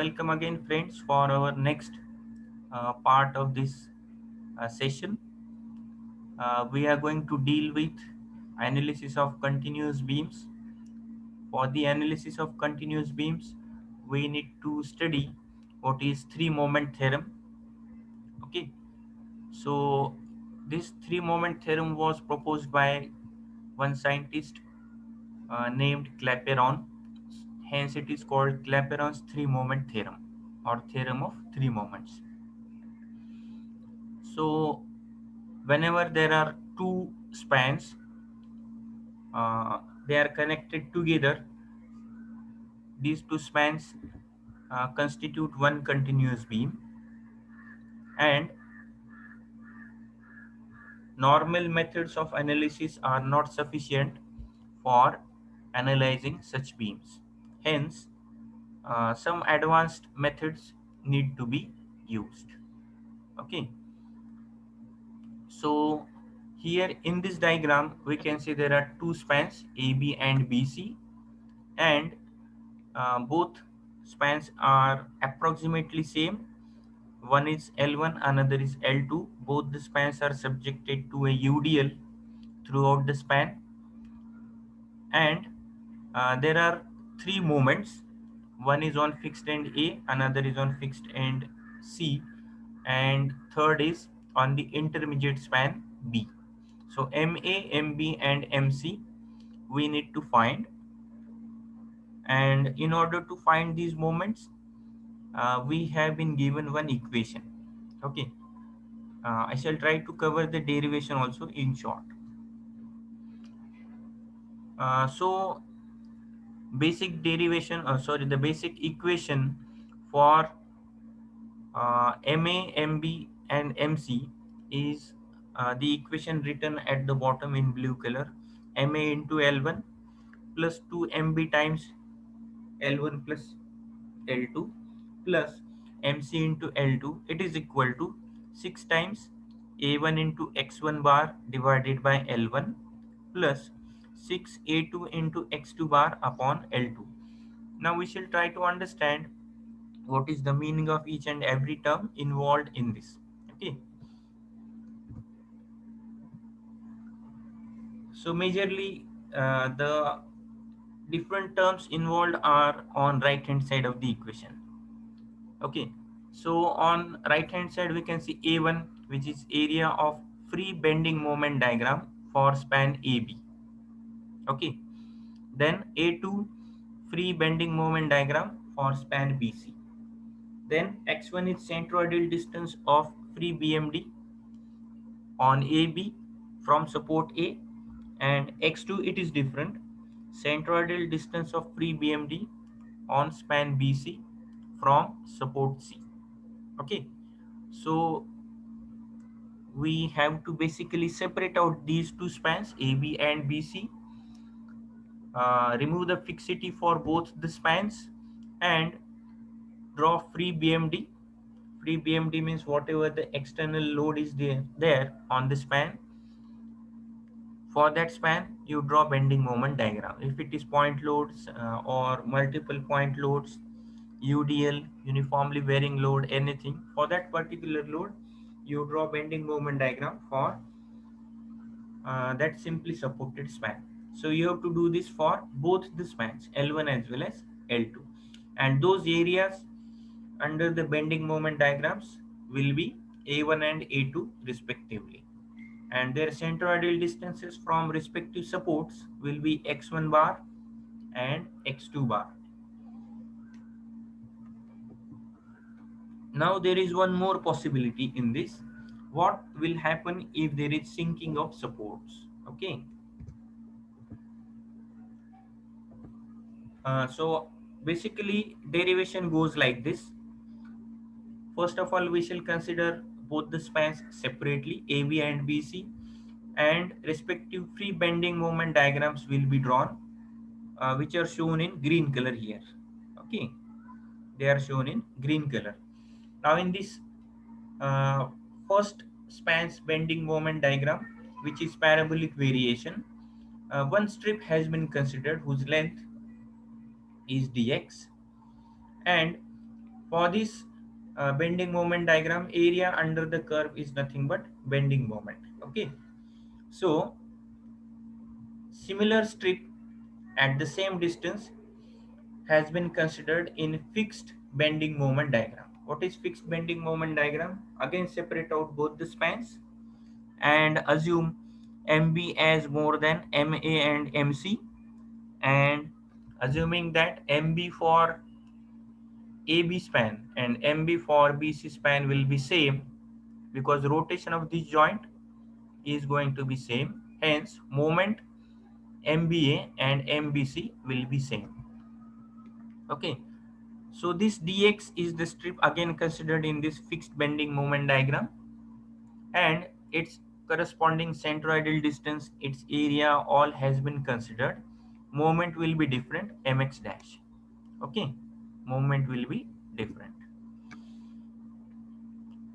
welcome again, friends, for our next part of this session. We are going to deal with analysis of continuous beams. For the analysis of continuous beams, we need to study what is three-moment theorem. Okay, so this three-moment theorem was proposed by one scientist named Clapeyron. Hence, it is called Clapeyron's three-moment theorem or theorem of three moments. So whenever there are two spans, they are connected together. These two spans constitute one continuous beam, and normal methods of analysis are not sufficient for analyzing such beams. Hence, some advanced methods need to be used. Okay, so here in this diagram we can see there are two spans AB and BC, and both spans are approximately same. One is L1, another is L2. Both the spans are subjected to a UDL throughout the span, and there are three moments. One is on fixed end A, another is on fixed end C, and third is on the intermediate span B. So MA, MB, and MC we need to find, and in order to find these moments, we have been given one equation. Okay, I shall try to cover the derivation also in short. So basic derivation, sorry, the basic equation for MA, MB, and MC is the equation written at the bottom in blue color. MA into L1 plus 2 MB times L1 plus L2 plus MC into L2, it is equal to 6 times A1 into X1 bar divided by L1 plus 6 A2 into X2 bar upon L2. Now we shall try to understand what is the meaning of each and every term involved in this. Okay, so majorly the different terms involved are on right hand side of the equation. Okay, so on right hand side we can see A1, which is area of free bending moment diagram for span AB. Okay, then A2, free bending moment diagram for span BC. Then X1 is centroidal distance of free BMD on AB from support A, and X2 it is different, centroidal distance of free BMD on span BC from support C. Okay, so we have to basically separate out these two spans AB and BC, remove the fixity for both the spans, and draw free BMD. Free BMD means whatever the external load is there on the span. For that span, you draw bending moment diagram. If it is point loads or multiple point loads, UDL, uniformly varying load, anything, for that particular load, you draw bending moment diagram for that simply supported span. So you have to do this for both the spans, L1 as well as L2. And those areas under the bending moment diagrams will be A1 and A2 respectively. And their centroidal distances from respective supports will be X1 bar and X2 bar. Now there is one more possibility in this. What will happen if there is sinking of supports? Okay. So basically derivation goes like this. First of all, we shall consider both the spans separately, AB and BC, and respective free bending moment diagrams will be drawn, which are shown in green color here. Okay, they are shown in green color. Now in this uh, first spans bending moment diagram, which is parabolic variation, one strip has been considered whose length is dx, and For this bending moment diagram, area under the curve is nothing but bending moment. Okay, so similar strip at the same distance has been considered in fixed bending moment diagram. What is fixed bending moment diagram? Again, separate out both the spans and assume MB as more than MA and MC, and assuming that MB for AB span and MB for BC span will be same, because rotation of this joint is going to be same, hence moment MBA and MBC will be same. Okay, so this dx is the strip again considered in this fixed bending moment diagram, and its corresponding centroidal distance, its area, all has been considered. Moment will be different, mx dash. Okay, moment will be different.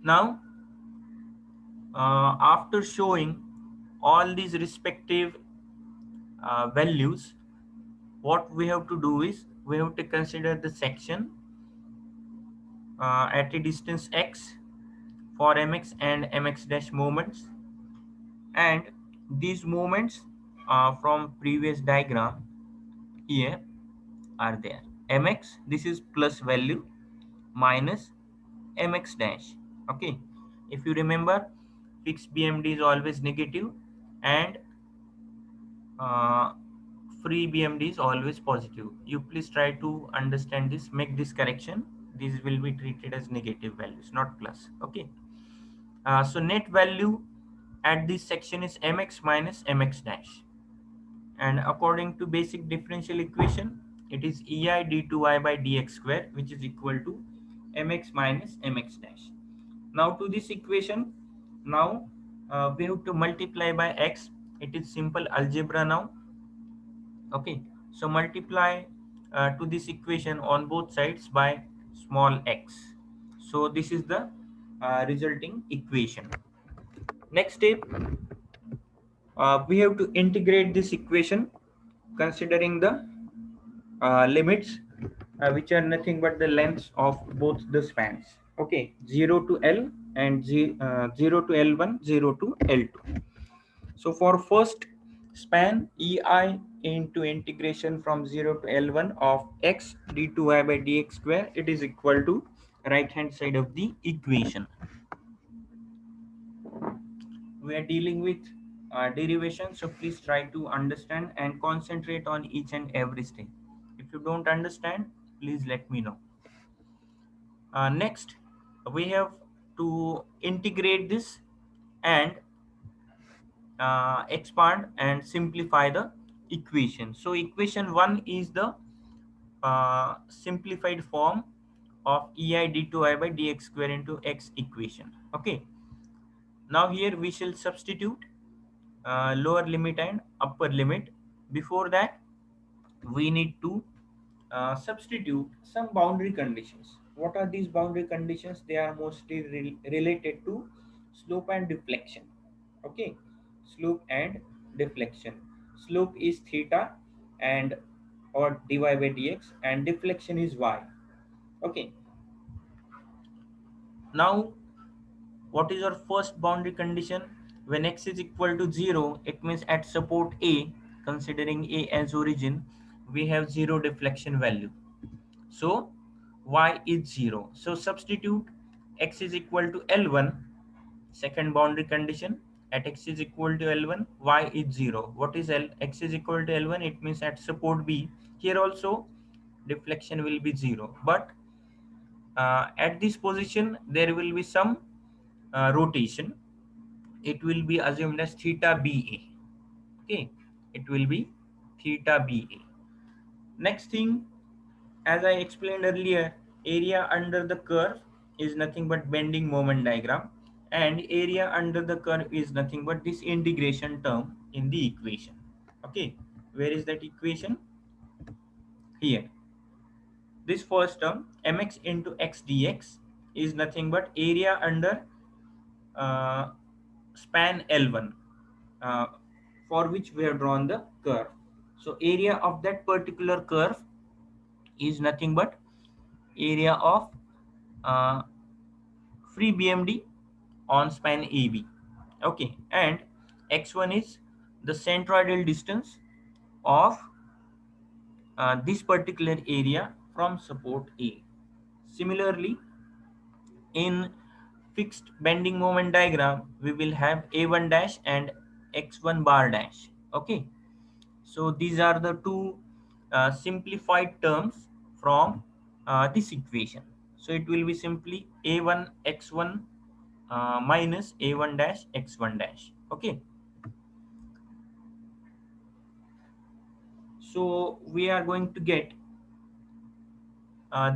Now after showing all these respective values, what we have to do is we have to consider the section at a distance x for mx and mx dash moments, and these moments from previous diagram here are there. Mx, this is plus value, minus mx dash. Okay, if you remember, fixed BMD is always negative, and uh, free BMD is always positive. You please try to understand this, make this correction. These will be treated as negative values, not plus. Okay, so net value at this section is mx minus mx dash, and according to basic differential equation, it is ei d2y by dx square, which is equal to mx minus mx dash. Now to this equation, now we have to multiply by x. It is simple algebra now. Okay, so multiply to this equation on both sides by small x. So this is the resulting equation. Next step, we have to integrate this equation considering the limits, which are nothing but the lengths of both the spans. Okay, 0 to L and 0 to L1, 0 to L2. So for first span, EI into integration from 0 to L1 of x d2y by dx square, it is equal to right hand side of the equation. We are dealing with derivation, so please try to understand and concentrate on each and every step. If you don't understand, please let me know. Next, we have to integrate this and expand and simplify the equation. So equation 1 is the simplified form of ei d2i by dx square into x equation. Okay, now here we shall substitute lower limit and upper limit. Before that, we need to substitute some boundary conditions. What are these boundary conditions? They are mostly related to slope and deflection. Okay, slope and deflection. Slope is theta and or dy by dx, and deflection is y. Okay, now what is our first boundary condition? When x is equal to 0, it means at support A, considering A as origin, we have 0 deflection value. So y is 0. So substitute x is equal to L1, second boundary condition. At x is equal to L1, y is 0. What is x is equal to L1? It means at support B. Here also deflection will be 0. But at this position, there will be some rotation. It will be assumed as theta BA. Okay, it will be theta BA. Next thing, as I explained earlier, area under the curve is nothing but bending moment diagram, and area under the curve is nothing but this integration term in the equation. Okay, where is that equation? Here. This first term, mx into x dx, is nothing but area under uh, span L1, uh, for which we have drawn the curve. So area of that particular curve is nothing but area of uh, free BMD on span AB. Okay, and x1 is the centroidal distance of this particular area from support A. Similarly, in fixed bending moment diagram, we will have A1 dash and x1 bar dash. Okay, so these are the two simplified terms from this equation. So it will be simply A1 x1 minus A1 dash x1 dash. Okay, so we are going to get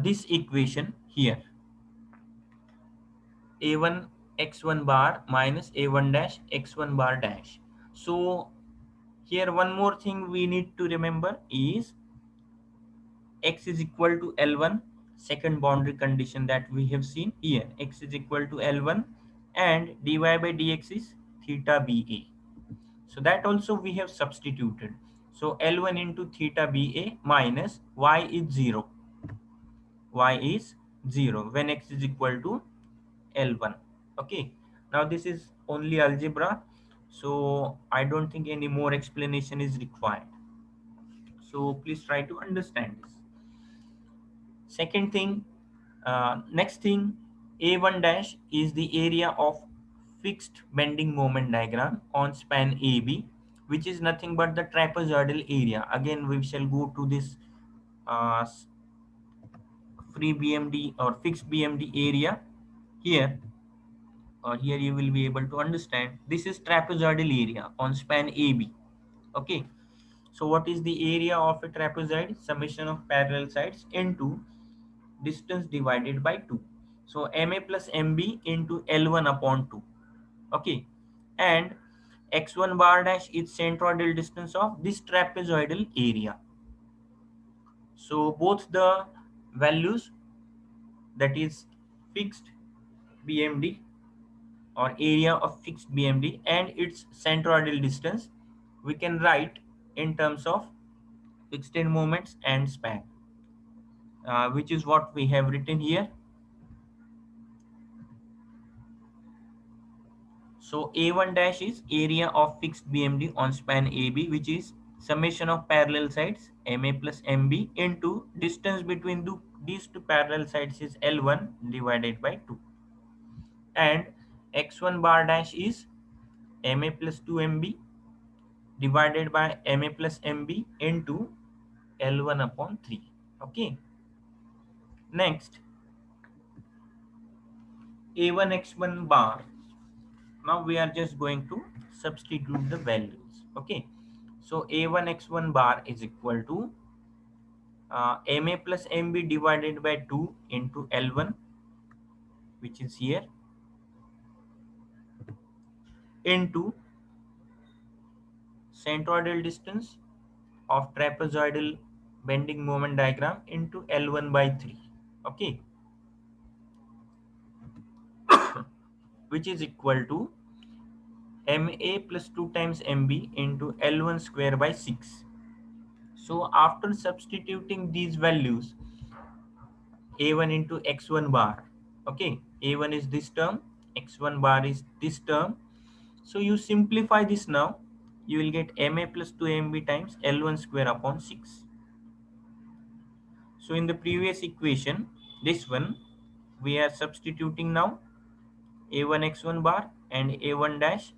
this equation here, A1 x1 bar minus A1 dash x1 bar dash. So here one more thing we need to remember is x is equal to L1, second boundary condition that we have seen here. X is equal to L1 and dy by dx is theta BA. So that also we have substituted. So L1 into theta BA minus y is 0. Y is 0 when x is equal to L1. Okay. Now this is only algebra. So I don't think any more explanation is required. So please try to understand this. Second thing, next thing, A1 dash is the area of fixed bending moment diagram on span AB, which is nothing but the trapezoidal area. Again, we shall go to this uh, free BMD or fixed BMD area here, or here you will be able to understand. This is trapezoidal area on span AB. Okay. So what is the area of a trapezoid? Summation of parallel sides into distance divided by 2. So MA plus MB into L1 upon 2. Okay. And x1 bar dash is centroidal distance of this trapezoidal area. So both the values, that is fixed BMD or area of fixed BMD and its centroidal distance, we can write in terms of fixed end moments and span, which is what we have written here. So A1 dash is area of fixed BMD on span AB, which is summation of parallel sides MA plus MB into distance between these two parallel sides is L1 divided by 2. And x1 bar dash is MA plus 2MB divided by MA plus MB into L1 upon 3. Okay. Next, A1 x1 bar. Now we are just going to substitute the values. Okay. So A1 x1 bar is equal to MA plus MB divided by 2 into L1, which is here, into centroidal distance of trapezoidal bending moment diagram into L1 by 3. Okay. Which is equal to MA plus 2 times MB into L1 square by 6. So after substituting these values, A1 into x1 bar, okay, A1 is this term, x1 bar is this term. So you simplify this now, you will get MA plus 2MB times L1 square upon 6. So in the previous equation, this one, we are substituting now A1 x1 bar and A1 dash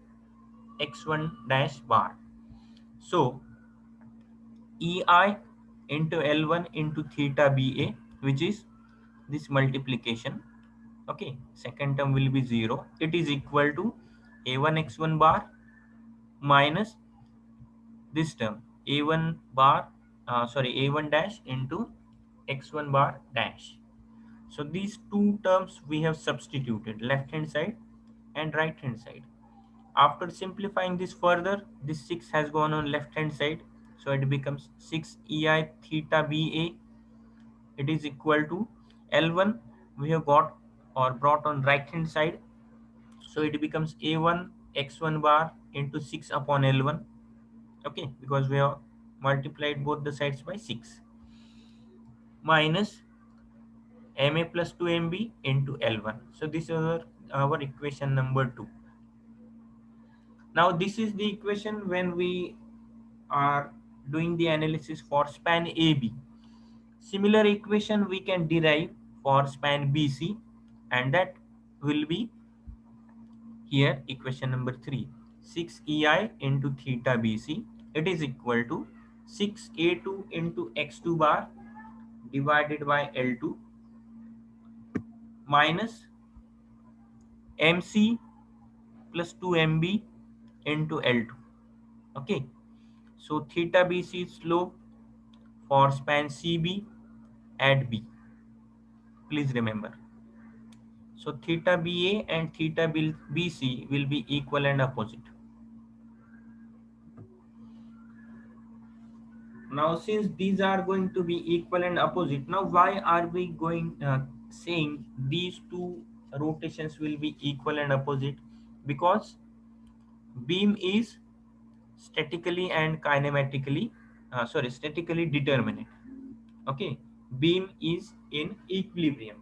x1 dash bar. So EI into L1 into theta BA, which is this multiplication. Okay, second term will be 0. It is equal to A1 x1 bar minus this term A1 bar, A1 dash into x1 bar dash. So these two terms we have substituted, left hand side and right hand side. After simplifying this further, this 6 has gone on left hand side, so it becomes 6 EI theta BA. It is equal to L1 we have got or brought on right hand side, so it becomes A1 x1 bar into 6 upon L1. Okay, because we have multiplied both the sides by 6 minus Ma plus 2mb into L1. So this is our equation number 2. Now this is the equation when we are doing the analysis for span AB. Similar equation we can derive for span BC, and that will be here equation number 3. 6EI into theta BC, it is equal to 6A2 into X2 bar divided by L2 minus MC plus 2MB into L2. Okay, so theta BC is slope for span CB at B. Please remember. So theta BA and theta BC will be equal and opposite. Now since these are going to be equal and opposite, now why are we going saying these two rotations will be equal and opposite? Because beam is statically and kinematically, statically determinate. Okay, beam is in equilibrium.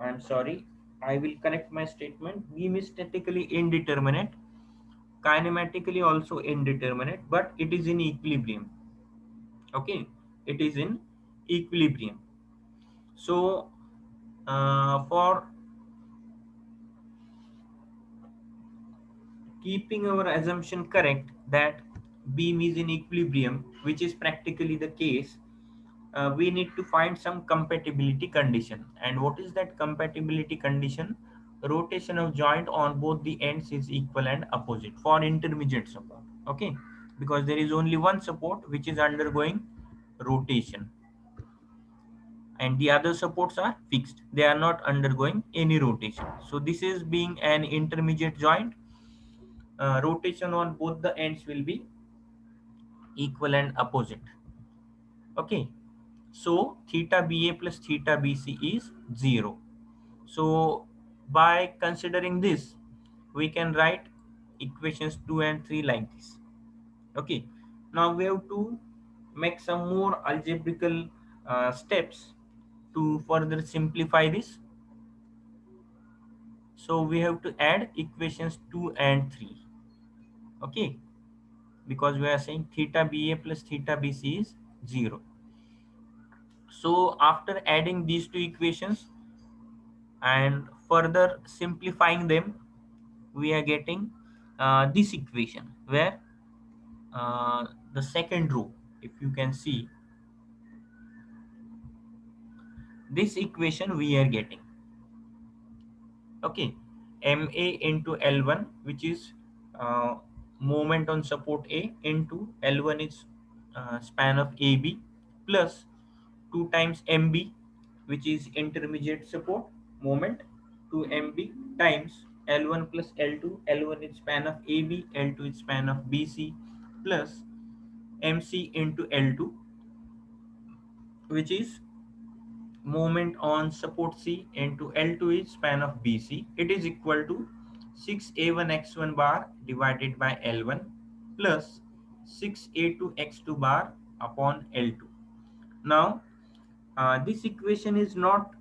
I'm sorry, I will correct my statement. Beam is statically indeterminate, kinematically also indeterminate, but it is in equilibrium. Okay, it is in equilibrium. So for keeping our assumption correct that beam is in equilibrium, which is practically the case, we need to find some compatibility condition. And what is that compatibility condition? Rotation of joint on both the ends is equal and opposite for intermediate support. Okay, because there is only one support which is undergoing rotation, and the other supports are fixed, they are not undergoing any rotation. So this is being an intermediate joint, rotation on both the ends will be equal and opposite. Okay, so theta BA plus theta BC is 0. So by considering this, we can write equations 2 and 3 like this. Okay, now we have to make some more algebraical steps to further simplify this. So we have to add equations 2 and 3. Okay, because we are saying theta BA plus theta BC is 0. So after adding these two equations and further simplifying them, we are getting this equation where the second row, if you can see this equation, we are getting, okay, MA into L1, which is moment on support A, into L1 is span of AB, plus 2 times MB, which is intermediate support moment, to MB times L1 plus L2. L1 is span of AB, L2 is span of BC, plus MC into L2, which is moment on support C, into L2 is span of BC. It is equal to 6A1 X1 bar divided by L1 plus 6A2 X2 bar upon L2. Now this equation is not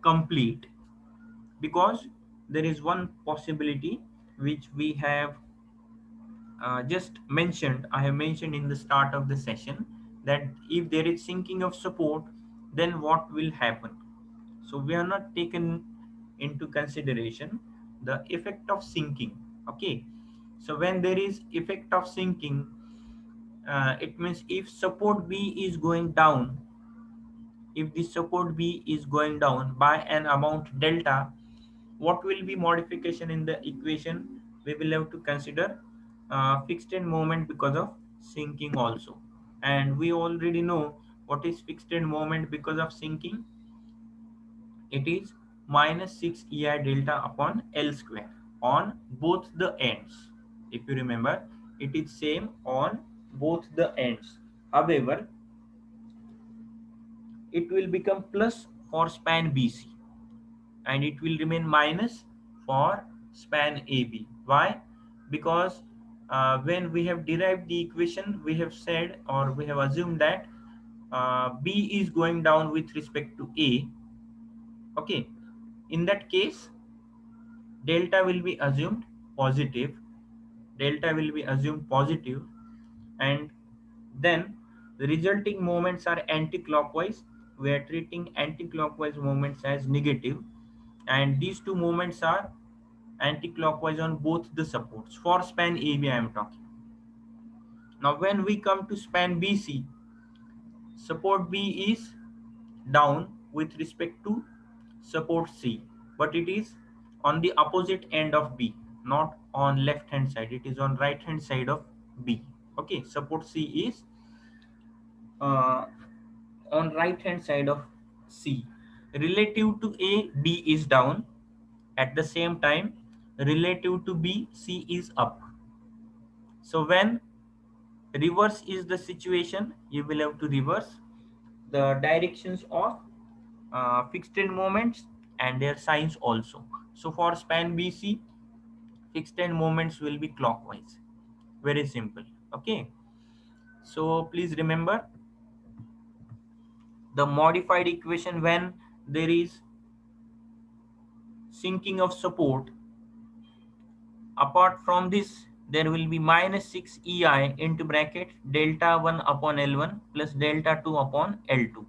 complete, because there is one possibility which we have just mentioned. I have mentioned in the start of the session that if there is sinking of support, then what will happen? So we are not taken into consideration the effect of sinking. Okay, so when there is effect of sinking, it means if support B is going down, if the support B is going down by an amount delta, what will be modification in the equation? We will have to consider fixed end moment because of sinking also. And we already know what is fixed end moment because of sinking. It is minus 6 EI delta upon L square on both the ends. If you remember, it is same on both the ends. However, it will become plus for span BC, and it will remain minus for span AB. Why? Because when we have derived the equation, we have said, or we have assumed that B is going down with respect to A, Okay, in that case, delta will be assumed positive. Delta will be assumed positive, and then the resulting moments are anti-clockwise. We are treating anti-clockwise moments as negative, and these two moments are anti-clockwise on both the supports. For span AB I am talking. Now when we come to span BC, support B is down with respect to support C, but it is on the opposite end of B, not on left hand side, it is on right hand side of B. Okay, support C is uh, on right hand side of C. Relative to A, D is down. At the same time, relative to B, C is up. So when reverse is the situation, you will have to reverse the directions of fixed end moments and their signs also. So for span BC, fixed end moments will be clockwise. Very simple. Okay. So please remember the modified equation when there is sinking of support. Apart from this, there will be minus 6 EI into bracket delta 1 upon L1 plus delta 2 upon L2.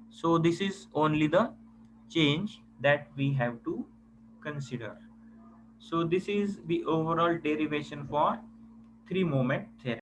So this is only the change that we have to consider. So this is the overall derivation for three moment theorem.